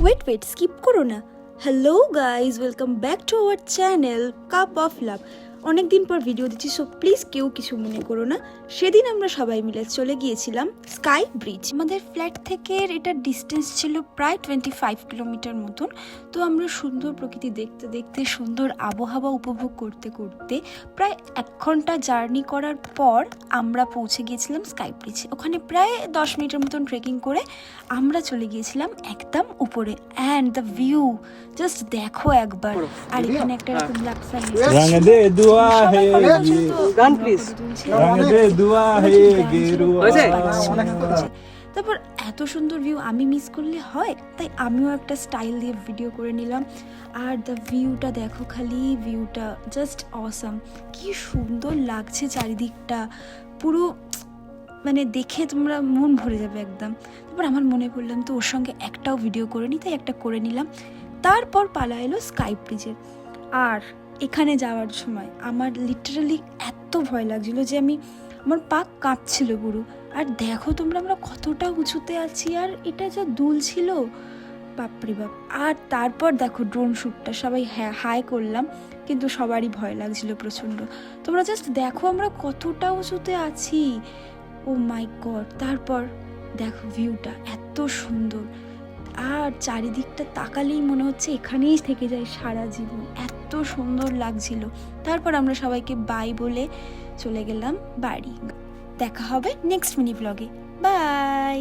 Wait skip করো না। Hello guys, welcome back to our channel cup of love. অনেকদিন পর ভিডিও দিচ্ছি, সো প্লিজ কেউ কিছু মনে করো না। সেদিন আমরা সবাই মিলে চলে গিয়েছিলাম স্কাই ব্রিজ। আমাদের ফ্ল্যাট থেকে এটার ডিস্টেন্স ছিল প্রায় 25 কিলোমিটার মতন। তো আমরা সুন্দর প্রকৃতি দেখতে দেখতে, সুন্দর আবহাওয়া উপভোগ করতে করতে প্রায় 1 ঘন্টা জার্নি করার পর আমরা পৌঁছে গিয়েছিলাম স্কাই ব্রিজ। ওখানে প্রায় 10 মিনিটের মতন ট্রেকিং করে আমরা চলে গিয়েছিলাম একদম উপরে। অ্যান্ড দ্য ভিউ জাস্ট দেখো একবার। আর এখানে একটা এরকম লাক্সা তারপর এত সুন্দর ভিউ আমি মিস করলে হয়, তাই আমিও একটা স্টাইল দিয়ে ভিডিও করে নিলাম। আর দ্য ভিউটা দেখো, খালি ভিউটা জাস্ট অসাম। কি সুন্দর লাগছে চারিদিকটা, পুরো মানে দেখে তোমরা মন ভরে যাবে একদম। তারপর আমার মনে পড়লাম তো ওর সঙ্গে একটাও ভিডিও করে নিই, তাই একটা করে নিলাম। তারপর পালা এলো স্কাই ব্রিজের। আর এখানে যাওয়ার সময় আমার লিটারালি এত ভয় লাগছিল যে আমার পা কাঁপছিল পুরো। আর দেখো তোমরা, আমরা কতটা উঁচুতে আছি, আর এটা যা দুল ছিল, বাপরে বাপ। আর তারপর দেখো ড্রোন শ্যুটটা, সবাই হাই করলাম, কিন্তু সবারই ভয় লাগছিল প্রচণ্ড। তোমরা জাস্ট দেখো আমরা কতটা উঁচুতে আছি, ও মাই গড। তারপর দেখো ভিউটা এত সুন্দর, আর চারিদিকটা তাকালেই মনে হচ্ছে এখানেই থেকে যায় সারা জীবন, এত সুন্দর লাগছিল। তারপর আমরা সবাইকে বাই বলে চলে গেলাম বাড়ি। দেখা হবে নেক্সট মিনি ব্লগে। বাই।